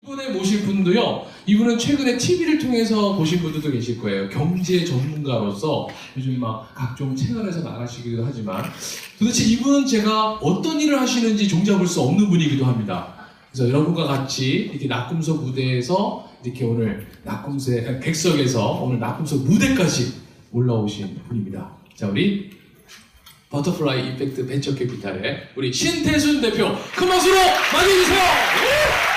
이번에 모실 분도요. 이분은 최근에 TV를 통해서 보신 분들도 계실 거예요. 경제 전문가로서 요즘 막 각종 채널에서 나가시기도 하지만 도대체 이분은 제가 어떤 일을 하시는지 종잡을 수 없는 분이기도 합니다. 그래서 여러분과 같이 이렇게 낙금석 무대에서 이렇게 오늘 객석에서 오늘 낙금석 무대까지 올라오신 분입니다. 자, 우리 버터플라이 이펙트 벤처캐피탈의 우리 신태순 대표 큰 박수로 맞이해주세요.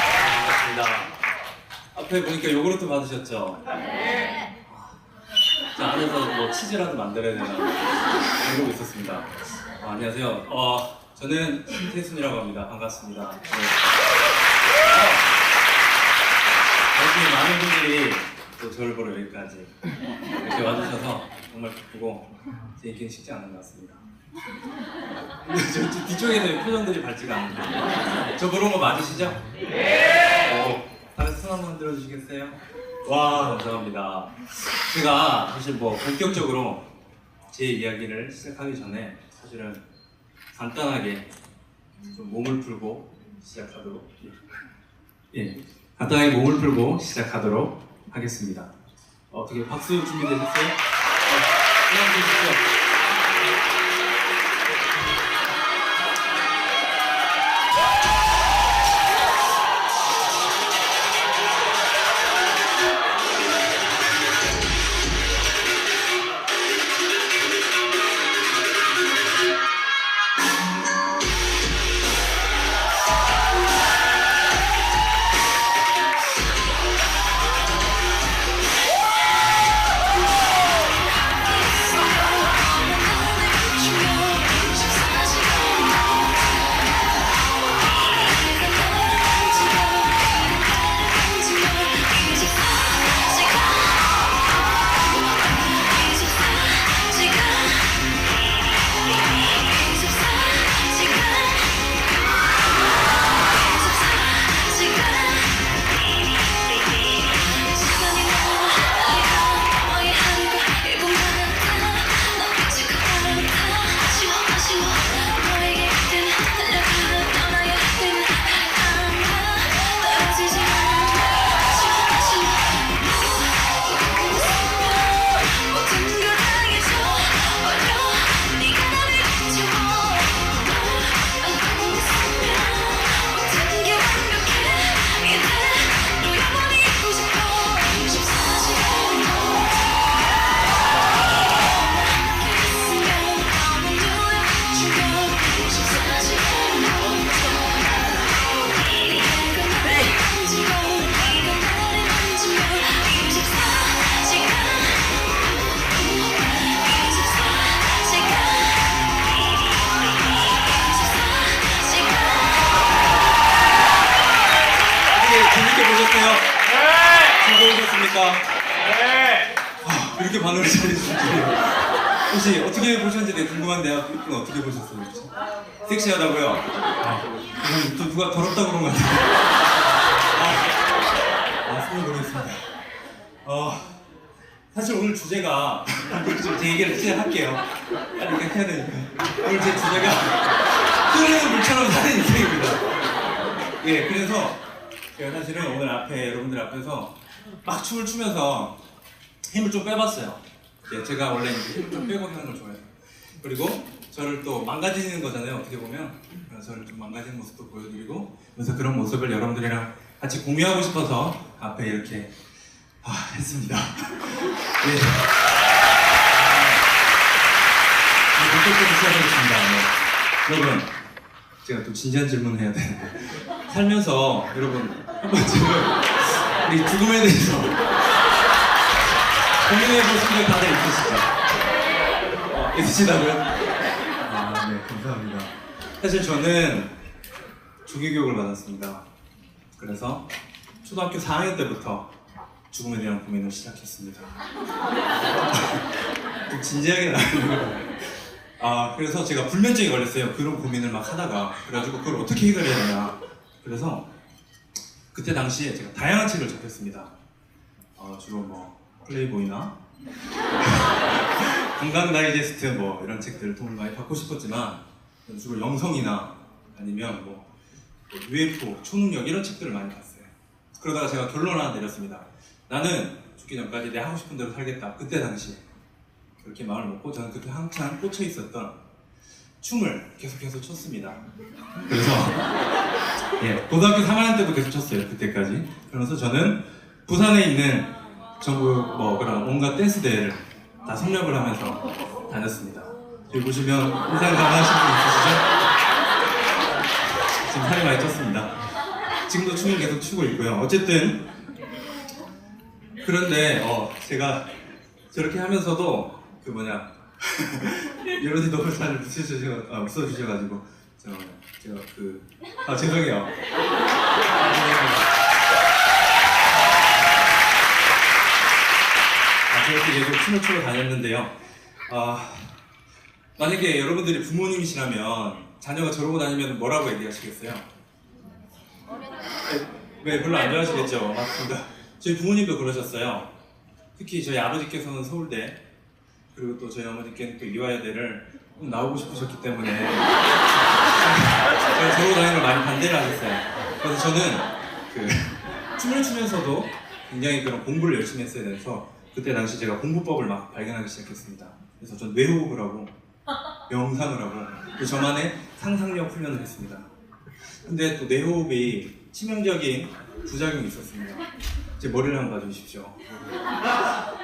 앞에 보니까 요구르트 받으셨죠? 네. 자, 안에서 뭐 치즈라도 만들어야 되나 이러고 있었습니다. 안녕하세요. 저는 신태순이라고 합니다. 반갑습니다. 네. 이렇게 많은 분들이 또 저를 보러 여기까지 이렇게 와주셔서 정말 기쁘고 제 인기는 쉽지 않은 것 같습니다. 저 뒤쪽에서 표정들이 밝지가 않은데 저 그런 거 맞으시죠? 네! 다른 손 한번 들어주시겠어요? 와, 감사합니다. 제가 사실 뭐 본격적으로 제 이야기를 시작하기 전에 사실은 간단하게 좀 몸을 풀고 시작하도록 간단하게 몸을 풀고 시작하도록 하겠습니다. 어떻게 박수 준비되셨어요? 그냥 주십시오. 이렇게 반응을 잘해주실지 혹시 어떻게 보셨는지 되게 궁금한데요. 이분 어떻게 보셨어요? 혹시? 섹시하다고요? 또 누가 더럽다고 그런 것 같아요. 손을 모르겠습니다. 사실 오늘 주제가 제 얘기를 시작할게요. 빨리 이렇게 해야 되니까. 오늘 제 주제가 흐르는 물처럼 사는 인생입니다. 그래서 제가 사실은 오늘 앞에 여러분들 앞에서 막 춤을 추면서 힘을 좀 빼봤어요. 제가 원래 힘을 좀 빼고 하는 걸 좋아해요. 그리고 저를 또 망가지는 거잖아요, 어떻게 보면. 저를 좀 망가지는 모습도 보여드리고, 그래서 그런 모습을 여러분들이랑 같이 공유하고 싶어서 앞에 이렇게 했습니다. 본격적으로 시작하겠습니다. 여러분, 제가 또 진지한 질문을 해야 되는데, 살면서 여러분 한 번쯤은 우리 죽음에 대해서 고민해보신 적 다들 있으시죠? 있으시다고요? 네, 감사합니다. 사실 저는 조기교육을 받았습니다. 그래서 초등학교 4학년 때부터 죽음에 대한 고민을 시작했습니다. 좀 진지하게 나가는 거예요. 그래서 제가 불면증에 걸렸어요. 그런 고민을 막 하다가. 그래가지고 그걸 어떻게 해결해야 되나. 그래서 그때 당시에 제가 다양한 책을 접했습니다. 주로 뭐 플레이보이나 건강 다이제스트 뭐 이런 책들을 도움을 많이 받고 싶었지만 주로 영성이나 아니면 뭐 UFO, 초능력 이런 책들을 많이 봤어요. 그러다가 제가 결론 하나 내렸습니다. 나는 죽기 전까지 내 하고 싶은 대로 살겠다. 그때 당시에 그렇게 마음을 먹고 저는 그때 한창 꽂혀 있었던 춤을 계속해서 췄습니다. 그래서 예, 고등학교 3학년 때도 계속 췄어요. 그때까지. 그러면서 저는 부산에 있는 전국 뭐 그런 온갖 댄스 대회를 다 섭렵을 하면서 다녔습니다. 여기 보시면 인상 강하신 분 있으시죠? 지금 살이 많이 쪘습니다. 지금도 춤을 계속 추고 있고요. 어쨌든 그런데 제가 저렇게 하면서도 그 뭐냐 여러분이 너무 잘 웃어주셔가지고 제가 죄송해요. 저렇게 계속 춤을 추고 다녔는데요. 만약에 여러분들이 부모님이시라면 자녀가 저러고 다니면 뭐라고 얘기하시겠어요? 네, 별로 안 좋아하시겠죠. 맞습니다. 저희 부모님도 그러셨어요. 특히 저희 아버지께서는 서울대, 그리고 또 저희 어머니께는 또 이화여대를 꼭 나오고 싶으셨기 때문에 제가 저러고 다니는 걸 많이 반대를 하셨어요. 그래서 저는 춤을 추면서도 굉장히 그런 공부를 열심히 했어야 돼서 그때 당시 제가 공부법을 막 발견하기 시작했습니다. 그래서 전 뇌호흡을 하고 명상을 하고 또 저만의 상상력 훈련을 했습니다. 근데 또 뇌호흡이 치명적인 부작용이 있었습니다. 제 머리를 한번 봐주십시오.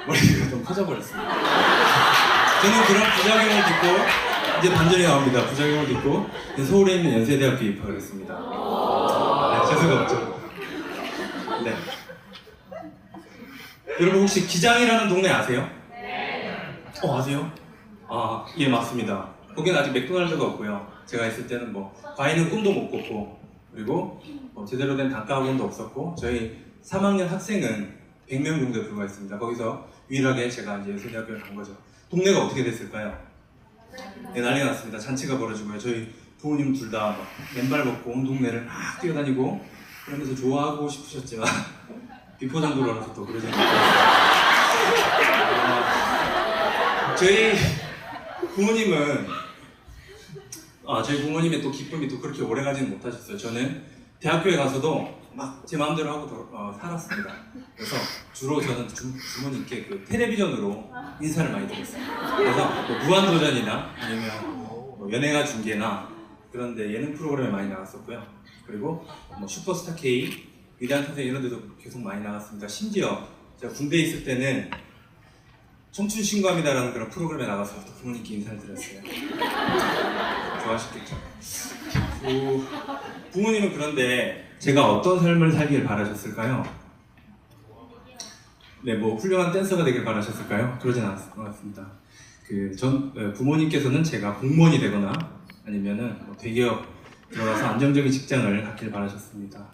머리가 좀 커져버렸습니다. 저는 그런 부작용을 듣고 이제 반전이 나옵니다. 부작용을 듣고 서울에 있는 연세대학교에 입학을 했습니다. 재수가 없죠. 네. 여러분 혹시 기장이라는 동네 아세요? 네. 아세요? 예, 맞습니다. 거기는 아직 맥도날드가 없고요. 제가 있을 때는 뭐 과일은 꿈도 못 꿨고, 그리고 제대로 된 단과학원도 없었고, 저희 3학년 학생은 100명 정도에 불과했습니다. 거기서 유일하게 제가 이제 연세대학교를 간 거죠. 동네가 어떻게 됐을까요? 네, 난리 났습니다. 잔치가 벌어지고요. 저희 부모님 둘 다 맨발 먹고 온 동네를 막 뛰어다니고 그러면서 좋아하고 싶으셨지만 비포장도로라서 또 그러지 않았어요. 저희 부모님의 또 기쁨이 또 그렇게 오래 가지는 못하셨어요. 저는 대학교에 가서도 막 제 마음대로 하고 살았습니다. 그래서 주로 저는 부모님께 그 텔레비전으로 인사를 많이 드렸어요. 그래서 뭐 무한도전이나 아니면 뭐 연예가 중계나 그런데 예능 프로그램에 많이 나갔었고요. 그리고 뭐 슈퍼스타 K, 위대한 탄생 이런 데도 계속 많이 나갔습니다. 심지어 제가 군대에 있을 때는 청춘 신고합니다라는 그런 프로그램에 나가서 또 부모님께 인사를 드렸어요. 좋아하셨겠죠? 부모님은 그런데 제가 어떤 삶을 살길 바라셨을까요? 네, 뭐 훌륭한 댄서가 되길 바라셨을까요? 그러진 않았습니다. 부모님께서는 제가 공무원이 되거나 아니면은 뭐 대기업 들어가서 안정적인 직장을 갖길 바라셨습니다.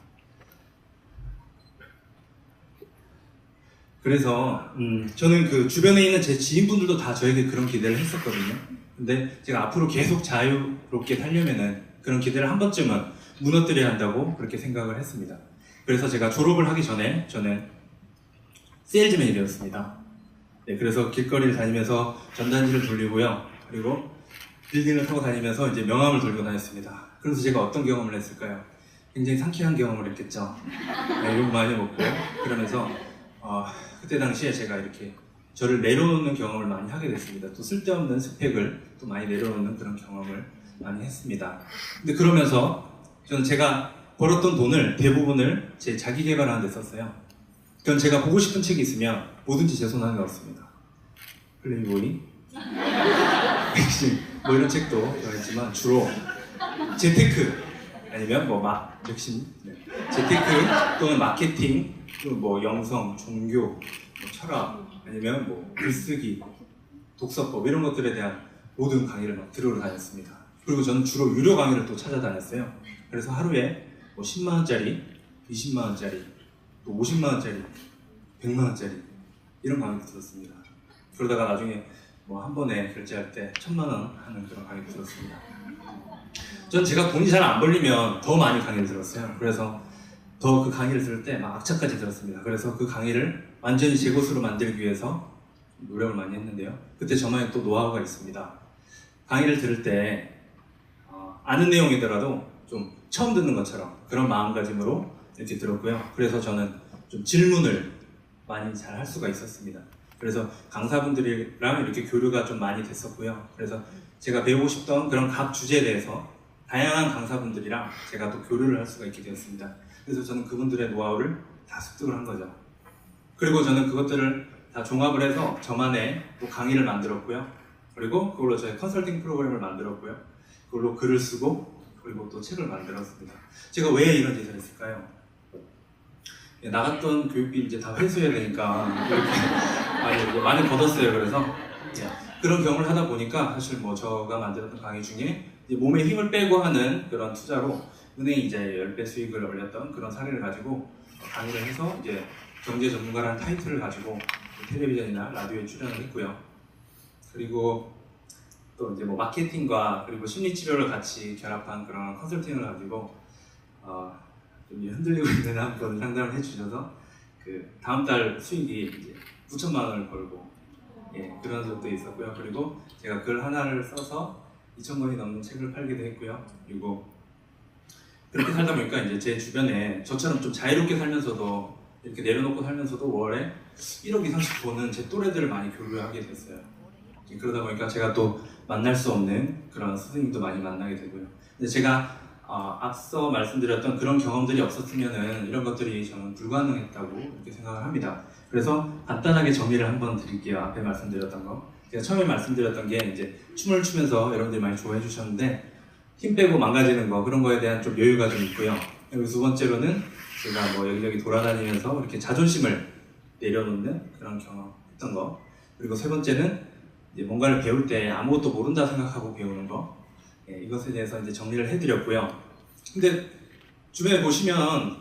그래서 저는 그 주변에 있는 제 지인분들도 다 저에게 그런 기대를 했었거든요. 근데 제가 앞으로 계속 자유롭게 살려면은 그런 기대를 한 번쯤은 무너뜨려야 한다고 그렇게 생각을 했습니다. 그래서 제가 졸업을 하기 전에 저는 세일즈맨이 되었습니다. 네, 그래서 길거리를 다니면서 전단지를 돌리고요. 그리고 빌딩을 타고 다니면서 이제 명함을 들고 다녔습니다. 그래서 제가 어떤 경험을 했을까요? 굉장히 상쾌한 경험을 했겠죠. 네, 욕 많이 먹고 그러면서 그때 당시에 제가 이렇게 저를 내려놓는 경험을 많이 하게 됐습니다. 또 쓸데없는 스펙을 또 많이 내려놓는 그런 경험을 많이 했습니다. 근데 그러면서 저는 제가 벌었던 돈을 대부분을 제 자기 개발하는 데 썼어요. 그건 제가 보고 싶은 책이 있으면 뭐든지 제 손 안에 넣었습니다. 플레이보이, 맥심, 뭐 이런 책도 좋아했지만 주로 재테크 아니면 맥심, 재테크 또는 마케팅, 또 뭐 영성, 종교, 뭐 철학 아니면 뭐 글쓰기, 독서법 이런 것들에 대한 모든 강의를 막 들으러 다녔습니다. 그리고 저는 주로 유료 강의를 또 찾아다녔어요. 그래서 하루에 뭐 10만 원짜리, 20만 원짜리, 또 50만 원짜리, 100만 원짜리 이런 강의도 들었습니다. 그러다가 나중에 뭐 한 번에 결제할 때 1000만 원 하는 그런 강의도 들었습니다. 전 제가 돈이 잘 안 벌리면 더 많이 강의를 들었어요. 그래서 더 그 강의를 들을 때 막 악착까지 들었습니다. 그래서 그 강의를 완전히 제 것으로 만들기 위해서 노력을 많이 했는데요. 그때 저만의 또 노하우가 있습니다. 강의를 들을 때 아는 내용이더라도 좀 처음 듣는 것처럼 그런 마음가짐으로 이렇게 들었고요. 그래서 저는 좀 질문을 많이 잘 할 수가 있었습니다. 그래서 강사분들이랑 이렇게 교류가 좀 많이 됐었고요. 그래서 제가 배우고 싶던 그런 각 주제에 대해서 다양한 강사분들이랑 제가 또 교류를 할 수가 있게 되었습니다. 그래서 저는 그분들의 노하우를 다 습득을 한 거죠. 그리고 저는 그것들을 다 종합을 해서 저만의 또 강의를 만들었고요. 그리고 그걸로 저희 컨설팅 프로그램을 만들었고요. 그걸로 글을 쓰고 그리고 또 책을 만들었습니다. 제가 왜 이런 짓을 했을까요? 나갔던 교육비 이제 다 회수해야 되니까 이렇게 많이 걷었어요. 그래서 그런 경험을 하다 보니까 사실 뭐 제가 만들었던 강의 중에 이제 몸에 힘을 빼고 하는 그런 투자로 은행이 이제 10배 수익을 올렸던 그런 사례를 가지고 강의를 해서 이제 경제 전문가라는 타이틀을 가지고 텔레비전이나 라디오에 출연을 했고요. 그리고 또 이제 뭐 마케팅과 그리고 심리 치료를 같이 결합한 그런 컨설팅을 가지고 좀 흔들리고 있는 한 분 상담을 해주셔서 그 다음 달 수익이 이제 9천만 원을 벌고 그런 적도 있었고요. 그리고 제가 글 하나를 써서 2,000권이 넘는 책을 팔기도 했고요. 그리고 그렇게 살다 보니까 이제 제 주변에 저처럼 좀 자유롭게 살면서도 이렇게 내려놓고 살면서도 월에 1억 이상씩 버는 제 또래들을 많이 교류하게 됐어요. 그러다 보니까 제가 또 만날 수 없는 그런 스승님도 많이 만나게 되고요. 근데 제가 앞서 말씀드렸던 그런 경험들이 없었으면은 이런 것들이 저는 불가능했다고 이렇게 생각을 합니다. 그래서 간단하게 정리를 한번 드릴게요. 앞에 말씀드렸던 거. 제가 처음에 말씀드렸던 게 이제 춤을 추면서 여러분들이 많이 좋아해 주셨는데 힘 빼고 망가지는 거 그런 거에 대한 좀 여유가 좀 있고요. 그리고 두 번째로는 제가 뭐 여기저기 돌아다니면서 이렇게 자존심을 내려놓는 그런 경험했던 거. 그리고 세 번째는 이제 뭔가를 배울 때 아무것도 모른다 생각하고 배우는 거. 이것에 대해서 이제 정리를 해드렸고요. 근데 주변에 보시면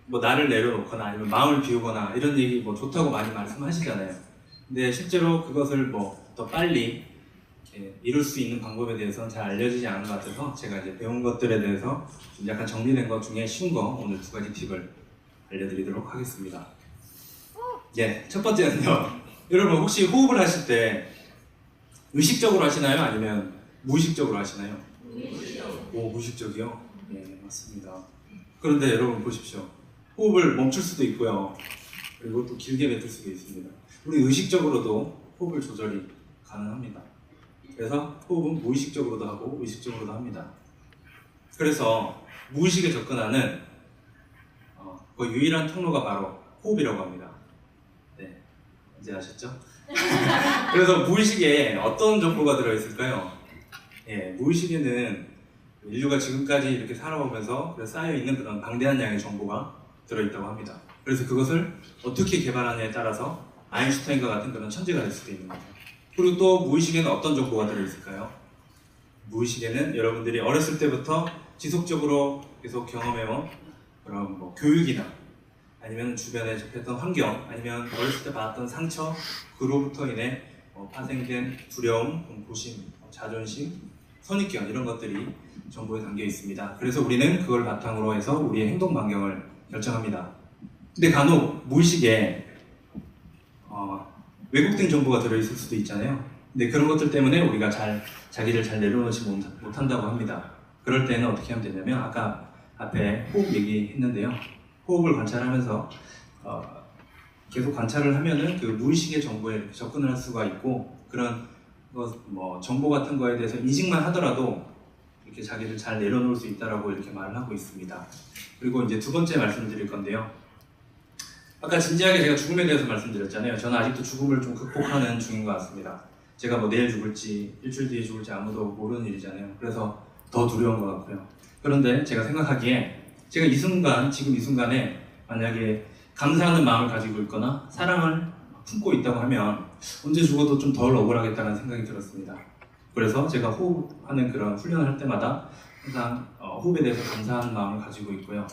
뭐 나를 내려놓거나 아니면 마음을 비우거나 이런 얘기 뭐 좋다고 많이 말씀하시잖아요. 근데 실제로 그것을 뭐 더 빨리 이룰 수 있는 방법에 대해서는 잘 알려지지 않은 것 같아서 제가 이제 배운 것들에 대해서 좀 약간 정리된 것 중에 쉬운 거 오늘 2가지 팁을 알려드리도록 하겠습니다. 첫 번째는요. 여러분 혹시 호흡을 하실 때 의식적으로 하시나요? 아니면 무의식적으로 하시나요? 무의식적이요? 네, 맞습니다. 그런데 여러분 보십시오. 호흡을 멈출 수도 있고요. 그리고 또 길게 뱉을 수도 있습니다. 우리 의식적으로도 호흡을 조절이 가능합니다. 그래서 호흡은 무의식적으로도 하고 의식적으로도 합니다. 그래서 무의식에 접근하는 그 유일한 통로가 바로 호흡이라고 합니다. 네, 이제 아셨죠? 그래서 무의식에 어떤 정보가 들어있을까요? 무의식에는 인류가 지금까지 이렇게 살아오면서 쌓여있는 그런 방대한 양의 정보가 들어있다고 합니다. 그래서 그것을 어떻게 개발하느냐에 따라서 아인슈타인과 같은 그런 천재가 될 수도 있는 거죠. 그리고 또 무의식에는 어떤 정보가 들어있을까요? 무의식에는 여러분들이 어렸을 때부터 지속적으로 계속 경험해온 그런 뭐 교육이나 아니면 주변에 접했던 환경 아니면 어렸을 때 받았던 상처 그로부터 인해 파생된 두려움, 공포심, 자존심, 선입견 이런 것들이 정보에 담겨 있습니다. 그래서 우리는 그걸 바탕으로 해서 우리의 행동 반경을 결정합니다. 근데 간혹 무의식에 왜곡된 정보가 들어있을 수도 있잖아요. 근데 그런 것들 때문에 우리가 자기를 잘 내려놓지 못한다고 합니다. 그럴 때는 어떻게 하면 되냐면 아까 앞에 호흡 얘기했는데요. 호흡을 관찰하면서 계속 관찰을 하면은 그 무의식의 정보에 접근을 할 수가 있고 그런 뭐 정보 같은 거에 대해서 인식만 하더라도 이렇게 자기를 잘 내려놓을 수 있다라고 이렇게 말을 하고 있습니다. 그리고 이제 두 번째 말씀드릴 건데요. 아까 진지하게 제가 죽음에 대해서 말씀드렸잖아요. 저는 아직도 죽음을 좀 극복하는 중인 것 같습니다. 제가 뭐 내일 죽을지 일주일 뒤에 죽을지 아무도 모르는 일이잖아요. 그래서 더 두려운 것 같고요. 그런데 제가 생각하기에 제가 지금 이 순간에 만약에 감사하는 마음을 가지고 있거나 사랑을 품고 있다고 하면 언제 죽어도 좀 덜 억울하겠다는 생각이 들었습니다. 그래서 제가 호흡하는 그런 훈련을 할 때마다 항상 호흡에 대해서 감사하는 마음을 가지고 있고요.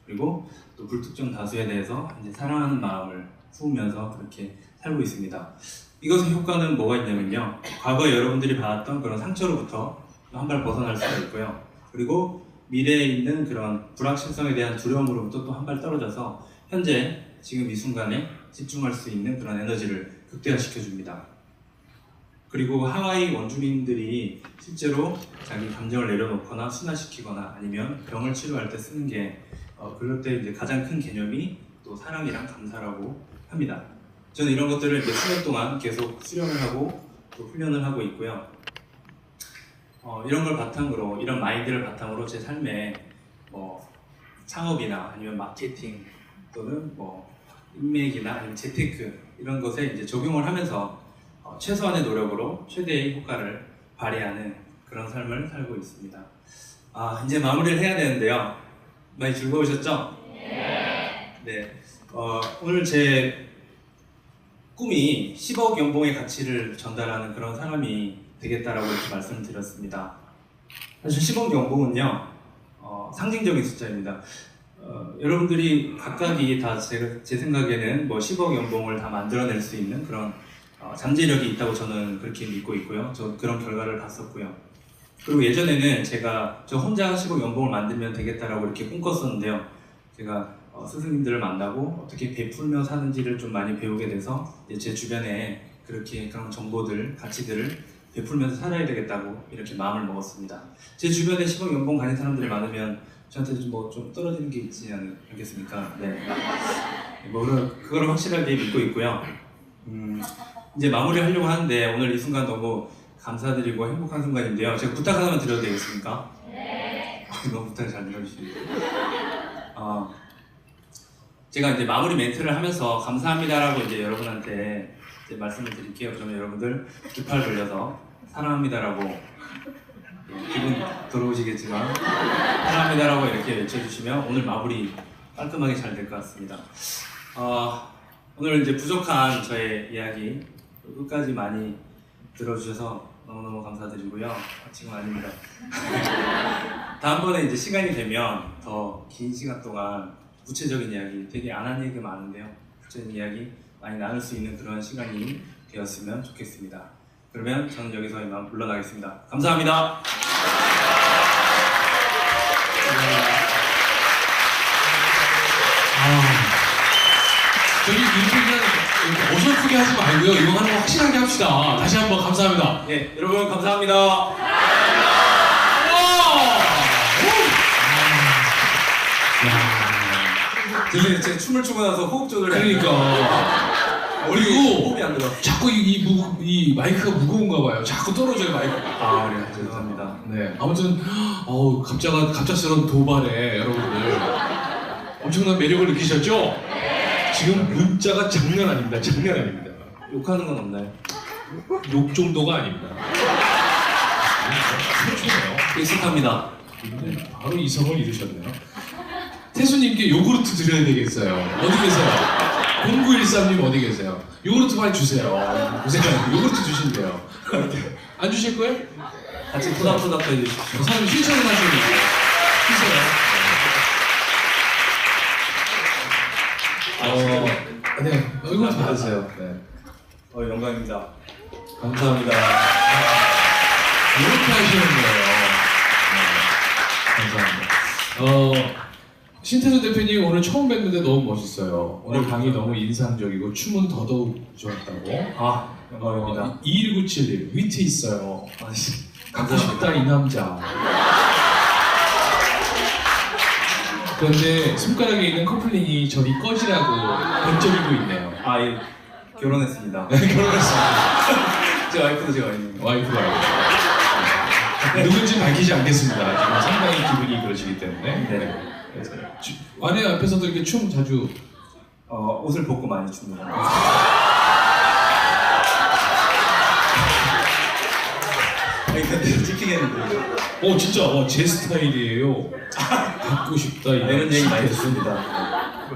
그리고 또 불특정 다수에 대해서 이제 사랑하는 마음을 품으면서 그렇게 살고 있습니다. 이것의 효과는 뭐가 있냐면요. 과거에 여러분들이 받았던 그런 상처로부터 한 발 벗어날 수가 있고요. 그리고 미래에 있는 그런 불확실성에 대한 두려움으로부터 또 한 발 떨어져서 현재 지금 이 순간에 집중할 수 있는 그런 에너지를 극대화시켜줍니다. 그리고 하와이 원주민들이 실제로 자기 감정을 내려놓거나 순화시키거나 아니면 병을 치료할 때 쓰는 게 그럴 때 이제 가장 큰 개념이 또 사랑이랑 감사라고 합니다. 저는 이런 것들을 이제 수년 동안 계속 수련을 하고 또 훈련을 하고 있고요. 이런 걸 바탕으로, 이런 마인드를 바탕으로 제 삶에 뭐 창업이나 아니면 마케팅 또는 뭐 인맥이나 아니면 재테크 이런 것에 이제 적용을 하면서 최소한의 노력으로 최대의 효과를 발휘하는 그런 삶을 살고 있습니다. 이제 마무리를 해야 되는데요. 많이 즐거우셨죠? 네. 오늘 제 꿈이 10억 연봉의 가치를 전달하는 그런 사람이 되겠다라고 이렇게 말씀을 드렸습니다. 사실 10억 연봉은요, 상징적인 숫자입니다. 여러분들이 각각이 다 제 생각에는 뭐 10억 연봉을 다 만들어낼 수 있는 그런 잠재력이 있다고 저는 그렇게 믿고 있고요. 저 그런 결과를 봤었고요. 그리고 예전에는 제가 저 혼자 10억 연봉을 만들면 되겠다라고 이렇게 꿈꿨었는데요. 제가 스승님들을 만나고 어떻게 베풀며 사는지를 좀 많이 배우게 돼서 제 주변에 그렇게 그런 정보들, 가치들을 베풀면서 살아야 되겠다고 이렇게 마음을 먹었습니다. 제 주변에 10억 연봉 가진 사람들이 많으면 저한테 좀 떨어지는 게 있지 않겠습니까? 네. 그걸 확실하게 믿고 있고요. 이제 마무리를 하려고 하는데 오늘 이 순간 너무 감사드리고 행복한 순간인데요. 제가 부탁 하나만 드려도 되겠습니까? 네. 너무 부탁을 잘 들어주시네요. 제가 이제 마무리 멘트를 하면서 감사합니다라고 이제 여러분한테 이제 말씀을 드릴게요. 그러면 여러분들 두 팔 벌려서 사랑합니다라고 기분 더러우시겠지만 사랑합니다라고 이렇게 외쳐주시면 오늘 마무리 깔끔하게 잘 될 것 같습니다. 오늘 이제 부족한 저의 이야기 끝까지 많이 들어주셔서 너무너무 감사드리고요. 지금 아닙니다. 다음번에 이제 시간이 되면 더 긴 시간 동안 구체적인 이야기, 되게 안 한 얘기가 많은데요. 구체적인 이야기 많이 나눌 수 있는 그런 시간이 되었으면 좋겠습니다. 그러면 저는 여기서 이만 물러나겠습니다. 감사합니다. 저기 인터뷰는 어설프게 하지 말고요. 이거 하는 거 확실하게 합시다. 다시 한번 감사합니다. 네, 여러분 감사합니다. 제가 춤을 추고 나서 호흡 조절이 그러니까 그리고 호흡이 안 들어. 자꾸 이 마이크가 무거운가 봐요. 자꾸 떨어져요 마이크가. 그래요. 죄송합니다. 네, 아무튼 갑작스러운 도발에 여러분들 엄청난 매력을 느끼셨죠? 지금 문자가 장난 아닙니다. 장난 아닙니다. 욕하는 건 없나요? 욕 정도가 아닙니다. 최초네요. 익숙합니다. 바로 이성을 잃으셨네요. 태수님께 요구르트 드려야 되겠어요. 어디 계세요? 0913님 어디 계세요? 요구르트 많이 주세요. 보세요. 요구르트 주신대요. 안 주실 거예요? 같이 토닥토닥 해주십시오. 그 사람 실천을 하시는 거예요. 네, 이거 받으세요. 네. 영광입니다. 감사합니다. 이렇게 하시는 거예요. 네, 감사합니다. 신태수 대표님 오늘 처음 뵀는데 너무 멋있어요. 오늘 강의 너무 인상적이고 춤은 더더욱 좋았다고. 영광입니다. 2197님 위트 있어요. 갖고 싶다 이 남자. 그런데 손가락에 있는 커플링이 저리 꺼지라고 번쩍이고 있네요. 예. 결혼했습니다. 네, 결혼했습니다. 제 와이프도 제가 있는 와이프가 누군지 밝히지 않겠습니다. 지금 상당히 기분이 그러시기 때문에. 네. 아내 앞에서도 이렇게 춤 자주 옷을 벗고 많이 춥니다. 근데 찍히겠는데. 진짜 제 스타일이에요. 갖고 싶다 이런 얘기 많이 듣습니다.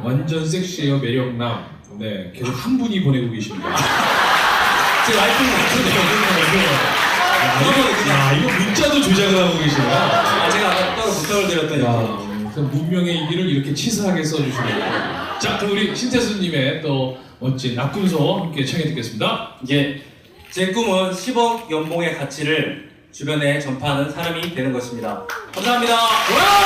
완전 섹시해요 매력남. 네, 계속 한 분이 보내고 계십니다. 제 와이프는 이거 문자도 조작을 하고 계시구나. 제가 아까 따로 부탁을 드렸더니 문명의 이기를 이렇게 치사하게 써주시네요. 자, 그럼 우리 신태수님의 또 멋진 낙군서 함께 청해 듣겠습니다. 제 꿈은 10억 연봉의 가치를 주변에 전파하는 사람이 되는 것입니다. 감사합니다. 감사합니다.